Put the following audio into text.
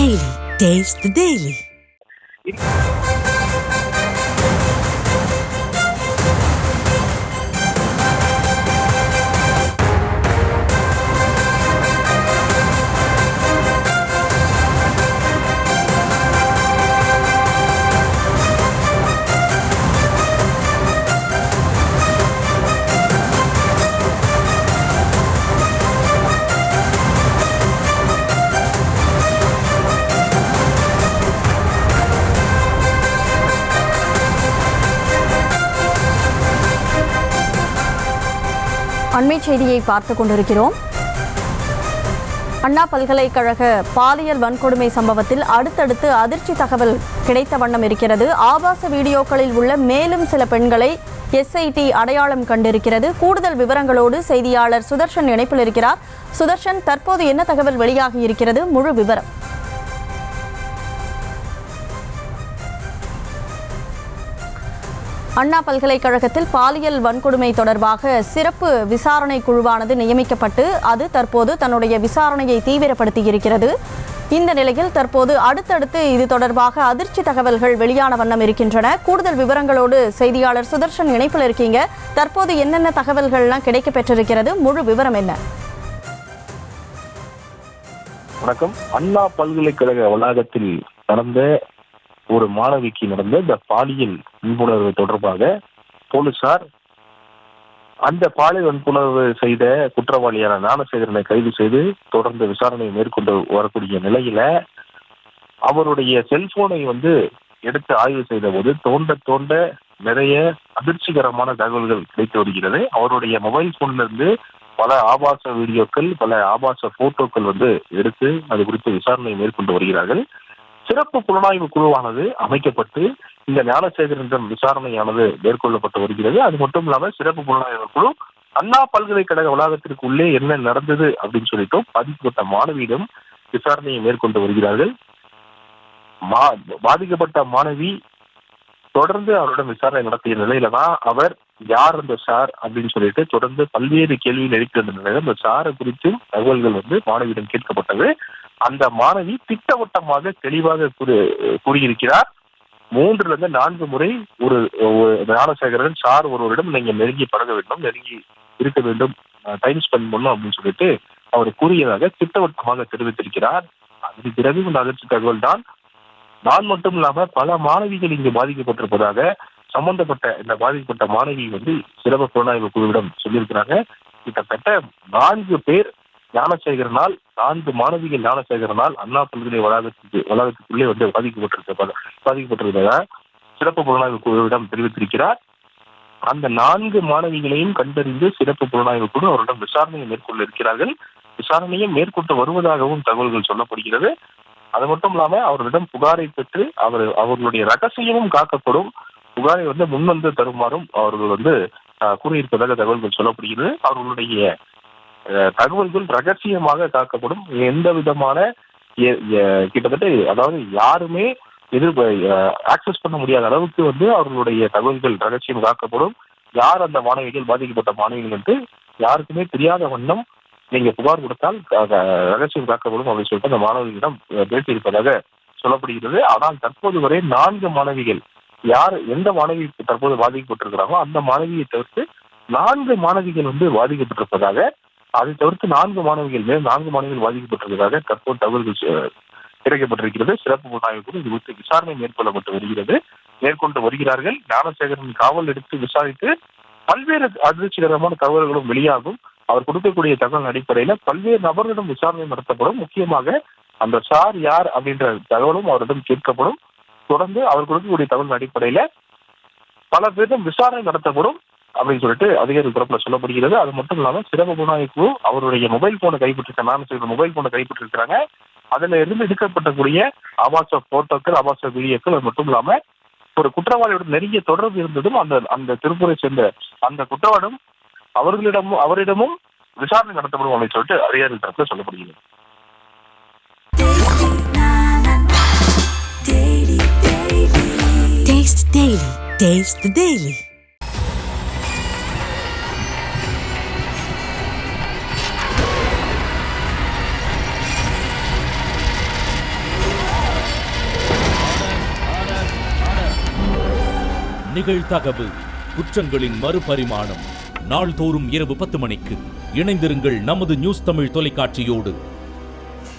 Daily. Taste the Daily. அண்மை செய்தியை பார்த்துக் கொண்டிருக்கிறோம். அண்ணா பல்கலைக்கழக பாலியல் வன்கொடுமை சம்பவத்தில் அடுத்தடுத்து அதிர்ச்சி தகவல் கிடைத்த வண்ணம் இருக்கிறது. ஆபாச வீடியோக்களில் உள்ள மேலும் சில பெண்களை எஸ்ஐடி அடையாளம் கண்டிருக்கிறது. கூடுதல் விவரங்களோடு செய்தியாளர் சுதர்ஷன் இணைப்பில் இருக்கிறார். சுதர்ஷன், தற்போது என்ன தகவல் வெளியாகி இருக்கிறது? முழு விவரம். அண்ணா பல்கலைக்கழகத்தில் பாலியல் வன்கொடுமை தொடர்பாக சிறப்பு விசாரணை குழுவானது நியமிக்கப்பட்டு அது தற்போது தன்னுடைய விசாரணையை தீவிரப்படுத்தியிருக்கிறது. இந்த நிலையில் தற்போது அடுத்தடுத்து இது தொடர்பாக அதிர்ச்சி தகவல்கள் வெளியான வண்ணம் இருக்கின்றன. கூடுதல் விவரங்களோடு செய்தியாளர் சுதர்ஷன் இணைப்பில் இருக்கீங்க. தற்போது என்னென்ன தகவல்கள்லாம் கிடைக்க பெற்றிருக்கிறது? முழு விவரம் என்ன? வணக்கம். அண்ணா பல்கலைக்கழக வளாகத்தில் நடந்த ஒரு மாணவிக்கு நடந்த இந்த பாலியல் வன்புணர்வு தொடர்பாக போலீசார் அந்த பாலியல் வன்புணர்வு செய்த குற்றவாளியான ஞானசேகரனை கைது செய்து தொடர்ந்து விசாரணையை மேற்கொண்டு வரக்கூடிய நிலையில அவருடைய செல்போனை எடுத்து ஆய்வு செய்த போது தோண்ட நிறைய அதிர்ச்சிகரமான தகவல்கள் கிடைத்து வருகிறது. அவருடைய மொபைல் போன்ல இருந்து பல ஆபாச வீடியோக்கள், பல ஆபாச போட்டோக்கள் எடுத்து அது குறித்து விசாரணையை மேற்கொண்டு வருகிறார்கள். சிறப்பு புலனாய்வு குழுவானது அமைக்கப்பட்டு இந்த ஞானசேகரனிடம் விசாரணையானது மேற்கொள்ளப்பட்டு வருகிறது. அது மட்டும் இல்லாம சிறப்பு புலனாய்வு குழு அண்ணா பல்கலைக்கழக வளாகத்திற்கு உள்ளே என்ன நடந்தது அப்படின்னு சொல்லிட்டு பாதிக்கப்பட்ட மாணவியிடம் விசாரணையை மேற்கொண்டு வருகிறார்கள். பாதிக்கப்பட்ட மாணவி தொடர்ந்து அவரிடம் விசாரணை நடத்திய நிலையில தான் அவர் யார் அந்த சார் அப்படின்னு சொல்லிட்டு தொடர்ந்து பல்வேறு கேள்விகள் எழுப்பி வந்த நிலையில அந்த சாரை குறித்து தகவல்கள் மாணவியிடம் கேட்கப்பட்டது. அந்த மாணவி திட்டவட்டமாக தெளிவாக கூறியிருக்கிறார். 3-4 முறை ஒரு ஞானசேகரன் சார் ஒருவரிடம் நீங்க நெருங்கி பழக வேண்டும், நெருங்கி இருக்க வேண்டும், டைம் ஸ்பெண்ட் பண்ணும் அப்படின்னு சொல்லிட்டு அவர் கூறியதாக திட்டவட்டமாக தெரிவித்திருக்கிறார். அதற்கு பிறகு இந்த அதிர்ச்சி தகவல் தான். நான் மட்டும் இல்லாம பல மாணவிகள் இங்கு பாதிக்கப்பட்டிருப்பதாக சம்பந்தப்பட்ட இந்த பாதிக்கப்பட்ட மாணவி சிறப்பு புலனாய்வு குழுவிடம் சொல்லியிருக்கிறாங்க. கிட்டத்தட்ட 4 பேர் ஞானசேகரனால், 4 மாணவிகள் ஞானசேகரனால் அண்ணா பல்கலை வளாகத்துக்குள்ளே பாதிக்கப்பட்டிருப்பதாக சிறப்பு புலனாய்வு குழுவிடம் தெரிவித்திருக்கிறார். அந்த 4 மாணவிகளையும் கண்டறிந்து சிறப்பு புலனாய்வு குழு அவரிடம் விசாரணையை மேற்கொள்ள இருக்கிறார்கள். விசாரணையை மேற்கொண்டு வருவதாகவும் தகவல்கள் சொல்லப்படுகிறது. அது மட்டும் இல்லாம அவர்களிடம் புகாரை பெற்று அவர்களுடைய ரகசியமும் காக்கப்படும், புகாரை முன்வந்து தருமாறும் அவர்கள் கூறியிருப்பதாக தகவல்கள் சொல்லப்படுகிறது. அவர்களுடைய தகவல்கள் ரகசியமாக காக்கப்படும். எந்த விதமான கிட்டத்தட்ட அதாவது யாருமே ஆக்சஸ் பண்ண முடியாத அளவுக்கு அவர்களுடைய தகவல்கள் ரகசியம் காக்கப்படும். யார் அந்த மாணவிகள், பாதிக்கப்பட்ட மாணவிகள் என்று யாருக்குமே தெரியாத வண்ணம் நீங்க புகார் கொடுத்தால் ரகசியம் காக்கப்படும் அப்படின்னு சொல்லிட்டு அந்த மாணவிகளிடம் பேசியிருப்பதாக சொல்லப்படுகிறது. ஆனால் தற்போது வரை 4 மாணவிகள், எந்த மாணவி தற்போது பாதிக்கப்பட்டிருக்கிறாங்களோ அந்த மாணவியை தவிர்த்து 4 மாணவிகள் பாதிக்கப்பட்டிருப்பதாக, அதை தவிர்த்து 4 மாணவிகள் பாதிக்கப்பட்டிருப்பதாக தற்போது தகவல்கள் கிடைக்கப்பட்டிருக்கிறது. சிறப்பு புலனாய்வு இது குறித்து விசாரணை மேற்கொண்டு வருகிறார்கள். ஞானசேகரன் காவல் எடுத்து விசாரித்து பல்வேறு அதிர்ச்சிகரமான தகவல்களும் வெளியாகும். அவர் கொடுக்கக்கூடிய தகவல் அடிப்படையில பல்வேறு நபர்களிடம் விசாரணை நடத்தப்படும். முக்கியமாக அந்த சார் யார் அப்படின்ற தகவலும் அவரிடம் கேட்கப்படும். தொடர்ந்து அவர் கொடுக்கக்கூடிய தகவல் அடிப்படையில பல பேரிடம் விசாரணை நடத்தப்படும் அப்படின்னு சொல்லிட்டு அதிகாரிகள் தரப்புல சொல்லப்படுகிறது. அது மட்டும் இல்லாம சிறப்பு புலனாய்வு அவருடைய மொபைல் போனை கைப்பற்றிருக்க ஞானசேகரன் மொபைல் போனை கைப்பற்றிருக்கிறாங்க. அதுல இருந்து எடுக்கப்பட்டக்கூடிய ஆபாச போட்டோக்கள், ஆபாச வீடியோக்கள், அது மட்டும் இல்லாம ஒரு குற்றவாளியோட நெருங்கிய தொடர்பு இருந்ததும் அந்த திருப்பூரை சேர்ந்த அந்த குற்றவாளியும் அவரிடமும் விசாரணை நடத்தப்படும் அப்படின்னு சொல்லிட்டு அதிகாரிகள் தரப்புல சொல்லப்படுகிறது. Taste the Daily. நிகழ்தகவு, குற்றங்களின் மறுபரிமாணம். நாள்தோறும் இரவு 10 மணிக்கு இணைந்திருங்கள் நமது நியூஸ் தமிழ் தொலைக்காட்சியோடு.